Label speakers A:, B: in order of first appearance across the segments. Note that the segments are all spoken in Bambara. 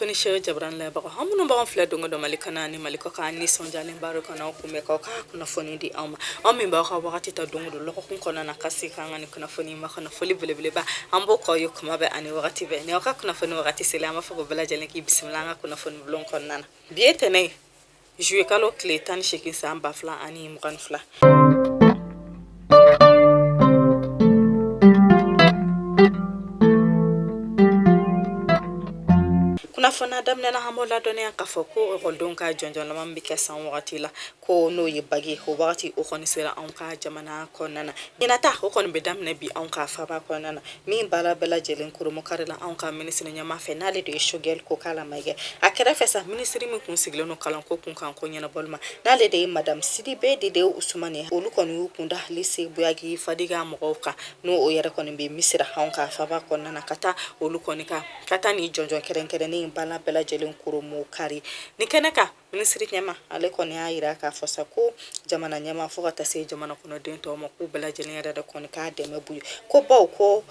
A: kunnafoni shehu jabran la bako hamuno ba on fledo ngodo malikana ni maliko ka ni sonjalen baro kana ku me ka kunnafoni di awma on min ba ka wakati ta dongo lo ko kun kona na kasi ka ngani kunnafoni ma kana foli bele ba ambo ko yo kuma be ani wakati be ne ka kunnafoni wakati selama fa bela jalen ki bismillah nga kunnafoni blon konna biete ne jouer kalo kletan shekin samba fla ani mukan fla kuna fana damne na hamola doni an kafo ko holdon ka jonjon lam bi kesan wakati la ko no ye bagi ho wakati o kon sera an ka jamana konana ina ta ko kon be damne bi an ka fa ba konana min bala bela jelen kuro mo karela an ka ministre nyama fe nale de shogel ko kala mage akere fesa ministre mi kun siglo no kalan ko kun kan ko nyana bolma nale de madam sidibe de usmane olu kon yu kunda lise buyagi fadiga mo ka no o yere kon be misira an ka fa ba konana kata olu kon ka kata ni jonjon keren ni bala bela jelen kuro mo kari ni keneka ministri nyama ale ko ne ayira ka fosa ko jamana nyama fo kata se jamana kono den to mo ko bela jelen da ko ka de mebu ko baw ko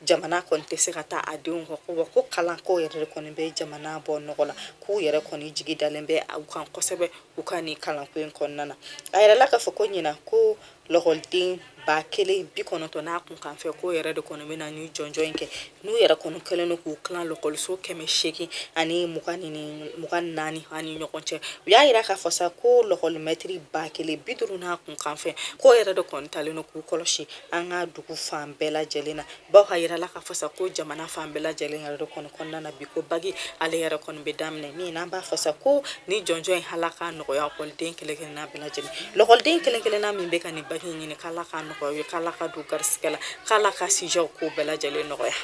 A: jamana konte se kata adun ko kala ko yere ko be jamana bo nogola ku yere ko ni jigi dalembe au kan ko sebe u kan ni kala ko en konnana ayira la ka fo ko nyina ko loholdin ba kele bi kono to na kun kan fe ko yere de kono mena ni jonjo enke nu yere kono kele no ku clan lokol so keme sheki ani mukan nani ani nyokonche ya ira ka fosa ko lokol metri ba kele biduru na kun kan fe ko yere de kono tale no ku koloshi anga dugu fam bela jelena ba ha ira la ka fosa ko jamana fam bela jelena de kono konna na bi ko bagi ale yere kono be damne mi na ba fosa ko ni jonjo en halaka no ya ko den kele na bela jelena lokol den kele na mi be kan ni bagi ni kala kan ko yo kala ka du garskela kala ka si jo ko bela jele no ya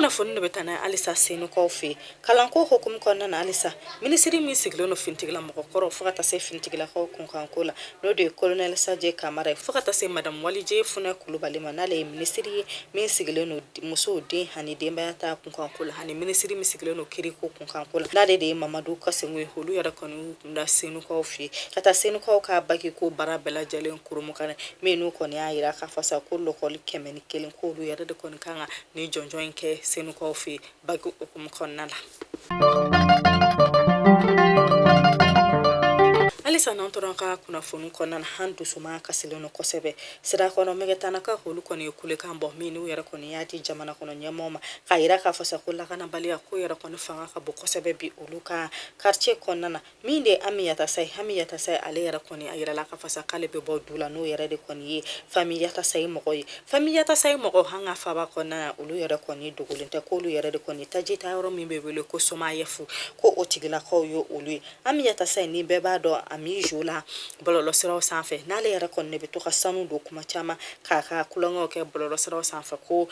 A: okuna fonno betana alisa senu kofi kalan ko hukum konna na alisa ministry mi siglo no fintigla mo koro fukata se fintigla ko kun kan kola no de colonel saje kamara fukata se madam walije funa kulubali manale ministry mi siglo no muso de hani de mbata kun kan kola hani ministry mi siglo no kiri ko kun kan kola na de mamadu kasenwe holu yara kanu nda senu kofi kata senu ko ka baki ko bara bela jalen kurumu kana menu ko ne ayira ka fasa ko lokol kemeni kelen ko lu yara de kon kanga ni jonjon ke senu kofi bagi ukum konnala alisa nantoranka kuna fonu konna handu suma kasileno kosebe sira kono megetana ka holu koni kule kambo minu yara koni yati jamana kono nyamoma kaira ka fasa kula kana balia ko yara koni fanga ka bokosebe bi uluka quartier konna minde amiyata sai ale yara koni ayira la ka fasa kale be bodula no yara de koni famiyata sai mogo hanga faba konna ulu yara koni dugulinte ko ulu yara de koni tajita yoro mimbe wele ko soma yefu ko otigila ko yo ulu amiyata sai ni beba do ami jola bololo siraw sanfɛ n'ale yɛrɛ kɔni ne bɛ to ka sanu don kuma caman k'a kulɔŋɛw kɛ bololo siraw sanfɛ ko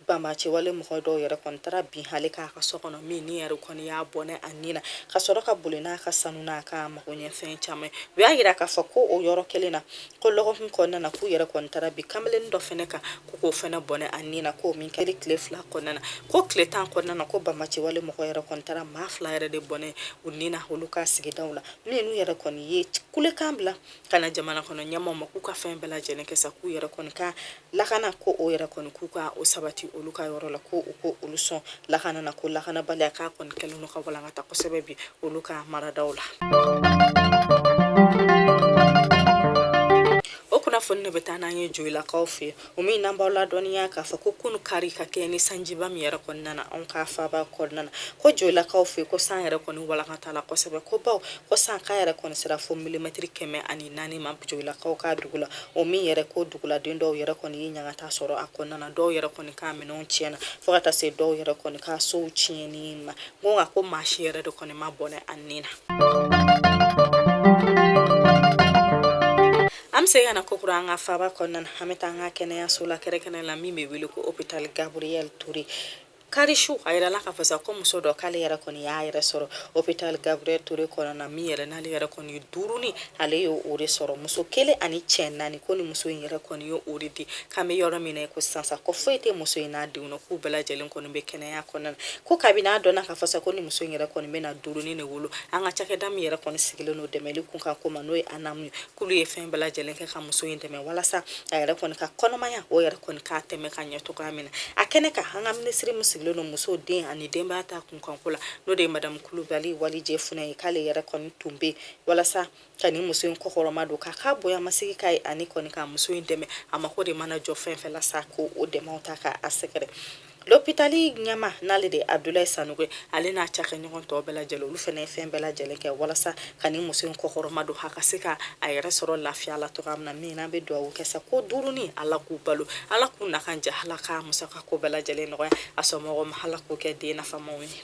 A: bamace wale mɔgɔ dɔw yɛrɛ kɔni taara bin hali k'a ka so kɔnɔ min ni yɛrɛ kɔni y'a bɔnɛ a nin na ka sɔrɔ ka boli n'a ka sanu n'a ka magoɲɛfɛn caman u y'a yira k'a fɔ ko o yɔrɔ kelen na ko lɔgɔkun kɔnɔna na k'u yɛrɛ kɔni taara bi kamalen dɔ fɛnɛ kan k'o fɛnɛ bɔnɛ a nin na k'o min kɛli tile 2 kɔnɔna na ko tile 10 kɔnɔna na ko bamace wale mɔgɔ yɛrɛ kɔni taara maa 2 yɛrɛ de bɔnɛ u nin na olu ka sigidaw la minnu yɛrɛ kɔni ye kulekan bila ka na jamana kɔnɔ ɲɛmaaw ma k'u ka fɛn bɛɛ lajɛlen kɛ sa k'u yɛrɛ kɔni ka lakana ko o yɛrɛ kɔni k'u ka o sabati olu ka yɔrɔ la ko olu sɔn lakana na ko lakana baliya k'a kɔni kɛlen no ka walankata kosɛbɛ bi olu ka maradaw la okuna fonne betana nye joila kaufi umi namba la doniya ka fa ko kunu kari ka ke ni sanjiba mi yara konnana on ka fa ba konnana ko joila kaufi ko san yara konni wala ka tala ko sebe ko baw ko san ka yara konni sira fo milimetri keme ani nani mam joila ka ka dugula umi yara ko dugula den do yara konni nyanga ta soro akonnana do yara konni ka minon chiena fo ta se do yara konni ka so chieni ma ngonga ko mashi yara do konni ma bone anina am se yana ko kuranga faba konnan hameta nga kene ya sula kere kene la mi me wili ko hôpital Gabriel Touré karishu a yɛrɛ la k'a fɔ sa ko muso dɔ k'ale yɛrɛ kɔni y'a yɛrɛ sɔrɔ hôpital Gabriel Touré kɔnɔ na min yɛrɛ n'ale yɛrɛ kɔni ye duruni ale ye o de sɔrɔ muso kelen ani cɛ naani ko ni muso in yɛrɛ kɔni ye o de di k'an bɛ yɔrɔ min na ko sisan sa ko foyi tɛ muso in n'a denw na k'u bɛɛ lajɛlen kɔni bɛ kɛnɛya kɔnɔna na ko kabini a dɔnna k'a fɔ sa ko ni muso in yɛrɛ kɔni bɛna duruni de wolo an ka cakɛda min yɛrɛ kɔni sigilen don dɛmɛli kun kan ko ma n'o ye ANAM ye k'olu ye fɛn bɛɛ lajɛlen kɛ ka muso in dɛmɛ walasa a yɛrɛ kɔni ka kɔnɔmaya o yɛrɛ kɔni k'a tɛmɛ ka ɲɛ cogoya min na a kɛnɛ kan an ka minisiri min sigilen don muso den ani denbaya ta kunkanko la n'o de ye Madame Kulibali Walije Funɛ ye k'ale yɛrɛ kɔni tun bɛ walasa ka ni muso in kɔkɔrɔma don k'a bonya masigi k'a ye ani kɔni ka muso in dɛmɛ a mako de mana jɔ fɛn fɛn la sa ko o dɛmɛw ta k'a sɛgɛrɛ l'hôpitali ɲɛma n'ale de Abdoulaye Sanogo ale n'a cakɛ ɲɔgɔn tɔw bɛɛ lajɛlen olu fɛnɛ ye fɛn bɛɛ lajɛlen kɛ walasa ka ni muso in kɔkɔrɔma don a ka se ka a yɛrɛ sɔrɔ lafiya la cogoya min na min n'an bɛ dugawu kɛ sa ko duruni ala k'u balo ala k'u nakan jɛ ala k'a musaka ko bɛɛ lajɛlen nɔgɔya a somɔgɔw ma ala k'o kɛ den nafamaw ye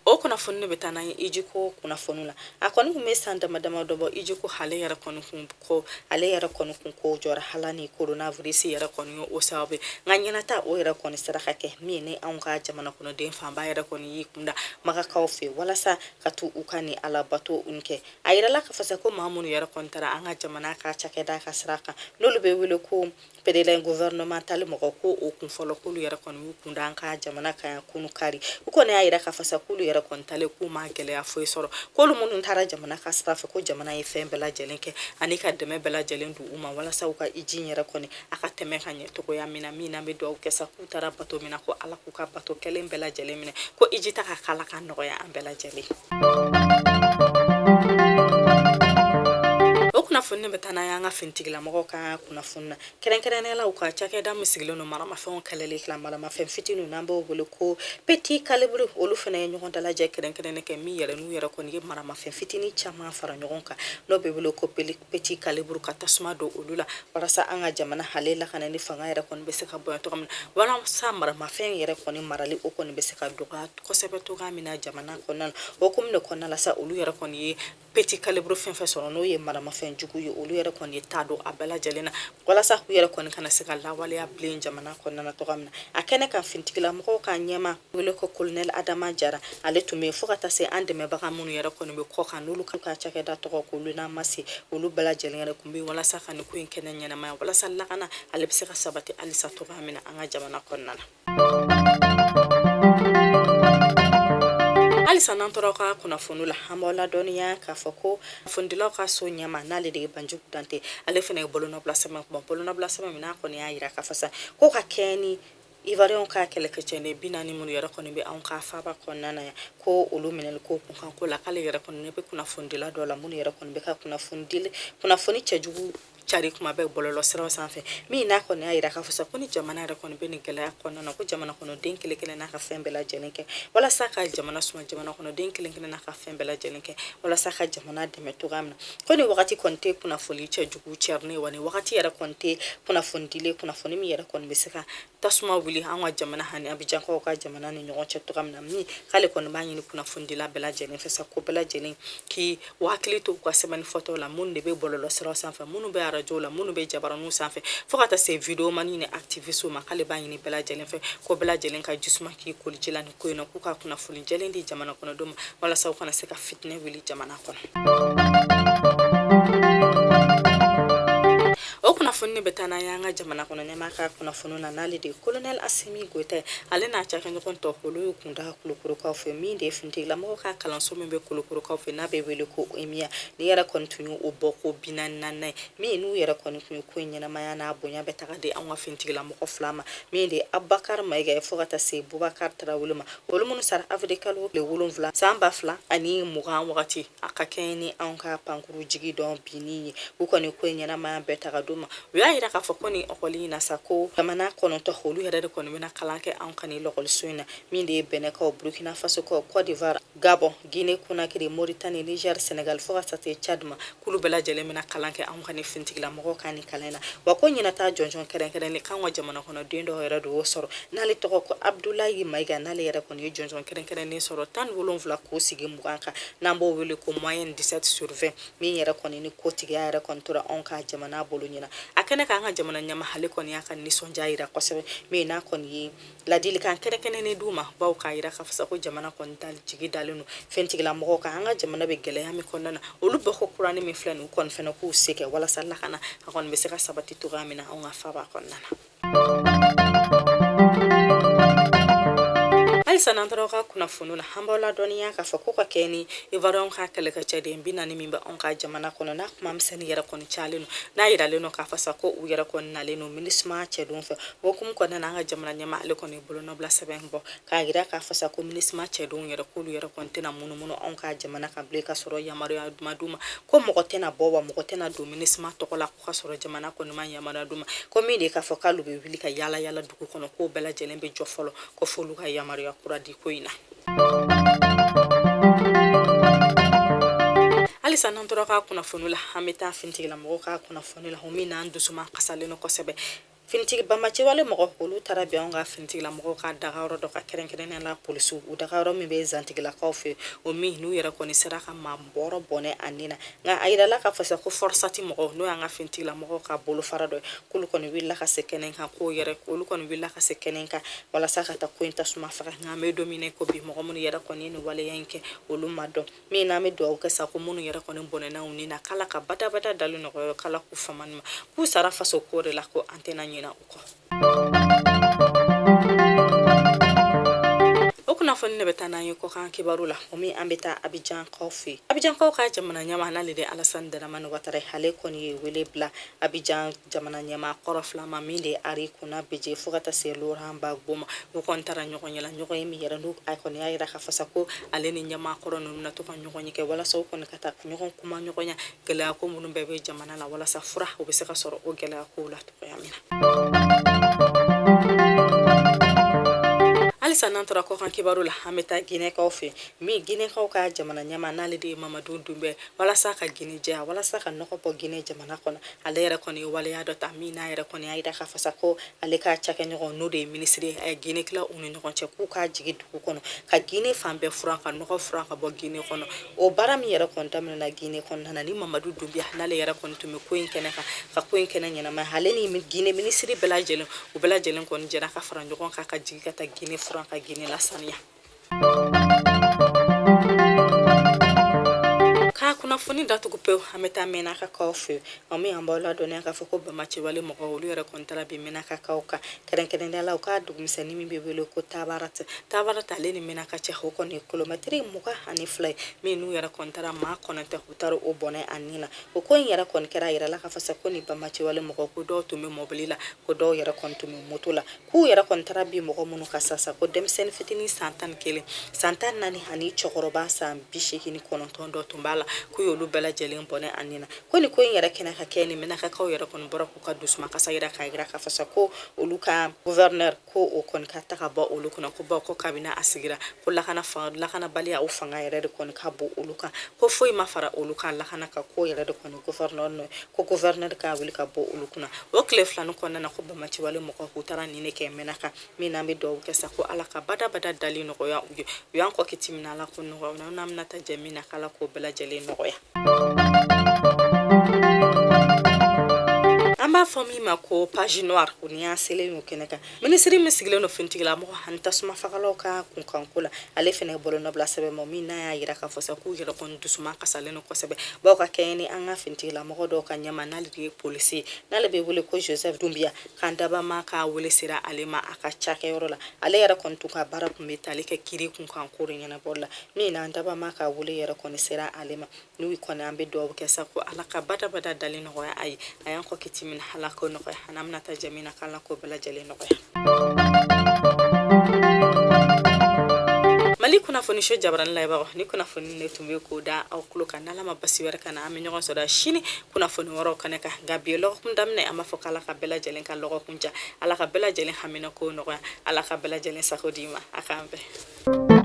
A: o kunnafoni bɛ taa n'an ye ijiko kunnafoni la a kɔni kun bɛ san dama dama dɔ bɔ ijiko ale yɛrɛ kɔni kun ko jɔra hala ni coronavirus yɛrɛ kɔni ye o sababu nka ɲɛnata o yɛrɛ kɔni sera ka kɛ min ni anw ka jamana kɔnɔden fanba yɛrɛ kɔni y'i kunda magakaw fɛ walasa ka to u ka ni alabato kɛ a yɛrɛla ka fɔ ko maa minnu yɛrɛ kɔni taara an ka jamana ka cakɛda ka sira kan n'olu bɛ wele ko PDL gouvernemental mɔgɔ ko o kun fɔlɔ k'olu yɛrɛ kɔni y'u kunda an ka jamana kan kunu kari u kɔni y'a yira ka fɔ k'olu yɛrɛ kɔni talen k'u ma gɛlɛya foyi sɔrɔ k'olu minnu taara jamana ka sira fɛ ko jamana ye fɛn bɛɛ lajɛlen kɛ ani ka dɛmɛ bɛɛ lajɛlen don u ma walasa u ka iji yɛrɛ kɔni a ka tɛmɛ ka ɲɛ cogoya min na min n'an bɛ dugawu kɛ sa k'u taara bato min na ko ala k'u ka bato kɛlen bɛɛ lajɛlen minɛ ko iji ta ka kala ka nɔgɔya an bɛɛ lajɛlen o kunnafoni bɛ taa n'an ye an ka finitigilamɔgɔw ka kunnafoni na kɛrɛnkɛrɛnnenya la u ka cakɛda min sigilen don maramafɛnw kɛlɛli kila maramafɛn fitininw n'an b'o wele ko petit calibre olu fana ye ɲɔgɔn dalajɛ kɛrɛnkɛrɛnnen kɛ min yɛrɛ n'u yɛrɛ kɔni ye maramafɛn fitinin caman fara ɲɔgɔn kan n'o bɛ wele ko petit calibre ka tasuma don olu la walasa an ka jamana hale lakana ni fanga yɛrɛ kɔni bɛ se ka bonya cogo min na walasa maramafɛn yɛrɛ kɔni marali o kɔni bɛ se ka dɔgɔya kosɛbɛ cogoya min na jamana kɔnɔna na o hukumu de kɔnɔna la sa olu yɛrɛ kɔni ye petit calibre fɛn fɛn sɔrɔ n'o ye maramafɛn jugu ye olu yɛrɛ kɔni ye taa don a bɛɛ lajɛlen na walasa u yɛrɛ kɔni kana se ka lawaleya bilen jamana kɔnɔna na cogoya min na a kɛnɛ kan finitigilamɔgɔw ka ɲɛma wele ko colonel Adama Jara ale tun bɛ fo ka taa se an dɛmɛbaga minnu yɛrɛ kɔni bɛ kɔ kan n'olu ka cakɛda tɔgɔ k'olu n'a ma se olu bɛɛ lajɛlen yɛrɛ kun bɛ walasa ka nin ko in kɛnɛ ɲɛnamaya walasa lakana ale bɛ se ka sabati halisa cogoya min na an ka jamana kɔnɔna na halisa n'an tora ka kunnafoni la an b'aw ladɔnniya k'a fɔ ko kunnafonidilaw ka so ɲɛma n'ale de ye Banjugu Dante ale fana ye bolonɔbila sɛbɛn bolonɔbila sɛbɛn min n'a kɔni y'a yira k'a fɔ ko ka kɛ ni Ivoirien ka kɛlɛkɛcɛ ne 40 minnu yɛrɛ kɔni bɛ anw ka faaba kɔnɔna na yan ko olu minɛli ko kunkanko la k'ale yɛrɛ kɔni ne bɛ kunnafonidila dɔ la minnu yɛrɛ kɔni bɛ ka kunnafoni cɛjugu cari kuma bɛɛ bɔlɔlɔ siraw sanfɛ min n'a kɔni y'a yira k'a fɔ ko ni jamana yɛrɛ kɔni bɛ nin gɛlɛya kɔnɔna na ko jamana kɔnɔden kelen kelen n'a ka fɛn bɛɛ lajɛlen kɛ walasa ka jamana suma jamana kɔnɔden kelen kelen n'a ka fɛn bɛɛ lajɛlen kɛ walasa ka jamana dɛmɛ cogoya min na ko nin wagati kɔni tɛ kunnafoni cɛjugu cɛrinɛ wa nin wagati yɛrɛ kɔni tɛ kunnafoni min yɛrɛ kɔni bɛ se ka tasuma wuli an ka jamana hani Abijankaw ka jamana ni ɲɔgɔn cɛ cogoya min na min k'ale kɔni b'a ɲini kunnafonidila bɛɛ lajɛlen fɛ sa ko bɛɛ lajɛlen k'i hakili to u ka sɛbɛnni fɔtaw la minnu de bɛ bɔlɔlɔ siraw sanfɛ minnu bɛ arajow la minnu bɛ jabaraninw sanfɛ fo ka taa se videomani ni activistes ma k'ale b'a ɲini bɛɛ lajɛlen fɛ ko bɛɛ lajɛlen ka jisuma k'i koli ji la nin ko in na k'u ka kunnafoni jɛlen di jamana kɔnɔdenw ma walasa u kana se ka fitinɛ wuli jamana kɔnɔ o kunnafoni bɛ taa n'an ye an ka jamana kɔnɔ ɲɛmaa ka kunnafoni na n'ale de ye colonel Asimi Goita ale n'a cakɛɲɔgɔn tɔ olu ye kunda Kulukorokaw fɛ min de ye finitigilamɔgɔw ka kalanso min bɛ Kulukorokaw fɛ n'a bɛ wele ko EMIA ni yɛrɛ kɔni tun ye o bɔ ko 44 min n'u yɛrɛ kɔni tun ye ko in ɲɛnamaya n'a bonya bɛ taga di an ka finitigilamɔgɔ 2 ma min de ye Abubakar Mayiga ye fo ka taa se Bubakar Tarawele ma olu minnu sara avril kalo 7 san 2020 wagati a ka kɛɲɛ ni an ka pankuru jigi dɔn binni ye u kɔni ko in ɲɛnamaya bɛ taga u y'a yira k'a fɔ ko ni ɔkɔli in na sa ko jamana kɔnɔntɔ olu yɛrɛ de kɔni bɛna kalan kɛ anw ka ni lɔkɔliso in na min de ye Bɛnɛkaw Burkina Faso kaw Côte d'Ivoire Gabon Guinée Conakry Mauritanie Niger Senegal fo ka taa se Tchad ma k'olu bɛɛ lajɛlen bɛna kalan kɛ anw ka ni finitigilamɔgɔw ka ni kalan na wa ko ɲinata jɔnjɔn kɛrɛnkɛrɛnnen k'an ka jamana kɔnɔden dɔw yɛrɛ de y'o sɔrɔ n'ale tɔgɔ ko Abdoulaye Mayiga n'ale yɛrɛ kɔni ye jɔnjɔn kɛrɛnkɛrɛnnen sɔrɔ 17 k'o sigi 20 kan n'an b'o wele ko moyenne 17/20 min yɛrɛ kɔni ni kotigiya yɛrɛ kɔni tora anw ka jamana bolo ɲina a akene ka anga jamana nyama hale koni ya kan nisonja ira kosebe me na koni ladili kan kene ne duma baw ka ira ka fasa ko jamana kon dal jigi dalunu fentigla mo ka anga jamana be gele yami konnana olu be ko qur'ani mi flan kon fena ku seke wala salla kana akon be seka sabati to gamina on afa ba konnana Alisa nantaroka kuna funula hambola doniya ka fako ka keni ivaron ka kale ka chade mbina ni mimba onka jamana kono na kuma mseni yara kono chaleno na yira leno ka fasa ko u yara kono na leno minisma chedon fe wokum kono na nga jamana nyama le kono bolo no bla sebenbo ka yira ka fasa ko minisma chedon yara kulu yara kono tena muno onka jamana ka bleka soro yamaru ya maduma ko mo tena bowa mo tena do minisma to kola ko soro jamana kono man yamara duma ko mi de ka foka lu be wili ka yala duku kono ko bela jelembe jofolo ko folu ka yamaru ya kuradi koina Alisa nantoka kuna funula hamita fintigila mo ka kuna funula homina ndusuma kasaleno kosebe Finti bamachi wale mo hulu tarabi onga finti la mo ka dagaro do ka kerenkeren la polisu u dagaro mi be zanti la kofi o mi nu yera ko ni seraka mamboro bone anina nga aida la ka fasa ko forsati mo no nga finti la mo ka bolu farado kulu ko ni willa ka sekenen ka ko yera kulu ko ni willa ka sekenen ka wala saka ta ko inta suma faka nga me domine ko bi mo mun yera ko ni wale yanke olu mado mi na me do ka sa ko mun yera ko ni bone na unina kala ka bata dalu no kala ku faman ku sara faso ko de la ko antena na uko okuna fonni ne betana yiko kan kibarula omi ambeta Abidjan Coffee ka jamana nyama halale de Alassane Dramane Ouattara hale koni wele bla Abidjan jamana nyama korofla maminde ari kuna beje fugata se Laurent Gbagbo mo kontara nyoko nyala nyoko yemi yera nduk ay koni ayira ka fasako aleni nyama korono na to kan nyoko nyike wala so koni kata nyoko kuma nyoko nya gela ko munum bebe jamana la wala sa fura o be se ka soro o gela ko la to yamina Alisa nantora ko kan kibarula hameta Guinée Coffee mi Guinée ka jamana nyama nale de Mamadou Doumbé wala saka Guinée ja wala saka noko po Guinée jamana kono alera koni wala ya dota mina era koni ayida ka fasako aleka chake nyoko no de ministre ay Guinée kla unu nyoko che ku ka jigi du kono ka Guinée fambe franka noko franka bo Guinée kono o barami era konta na Guinée kono na ni Mamadou Doumbé nale era koni to me ko inkene ka ko inkene nyana ma haleni Guinée ministre bela jelen o bela jelen kono jena ka franjo kon ka jigi kata Guinée franka Guinée la sania kuna foni datu kupe hameta mena ka coffee omi ambola doni aka foko ba machi wale mo ko lu yere kontara bi mena ka kauka keren la ka dugum sani mi be wele ko tabarata le ni mena ka che hoko ni kilometri muka ani fly mi nu yere kontara ma konata hutaro o bone anina o ko yere kon kera yere la ka fasa ko ni ba machi wale mo ko do to me mobilila ko do yere kon to me motula ku yere kontara bi mo ko munu ka sasa ko dem sen fitini santan nani hani chokoroba sam bishi hini kononton do tumbala kuyolu bela jelen bone anina koni ko yera kena ka keni mena ka kaw yera kon bora ko ka dusma ka sayira ka gira ka fasa ko uluka gouverneur ko o kon ka ta ka ba uluku na ko ba ko kabina asigira ko la kana balia o fanga yera de kon ka bo uluka ko foi mafara uluka la kana ka ko yera de kon gouverneur no ko gouverneur ka wili ka bo ulukuna o clef la no kon na ko ba machi wale mo ko hutara ni ne ke mena ka mina mi do ke sa ko ala ka bada dali no ko ya ko kitimina la ko no na namna ta jamina kala ko bela jelen no Amba fomi mako page noire unia sele mukeneka ministri misigile no fintigila mo hanta suma fakalo ka kunkankula ale fene bolo no bla sebe mo mina ya yira ka fosa ku yira kon dusuma kasale no ko sebe ba ka keni anga fintigila mo do ka nyama nali de police nale be wole ko Joseph Doumbia kanda ba maka wole sira alema aka chake yorola ale yira kon tuka bara metali ke kiri kunkankuru nyana bolla mina ndaba maka wole yira kon sira alema nui kona ambe do ke sa ko alaka bada dalino ko ay ayan ko kitimin halako no ko hanamna ta jamina kala ko bela jalino ko mali kuna foni sho jabran la ba ni kuna foni ne tumbe ko da aw kulo kan la ma basi wer kana am nyogo so da shini kuna foni woro kana ka gabielo kum damne ama fo kala ka bela jalen kan logo kunja ala ka bela jalen hamina ko no ala ka bela jalen sakodima akambe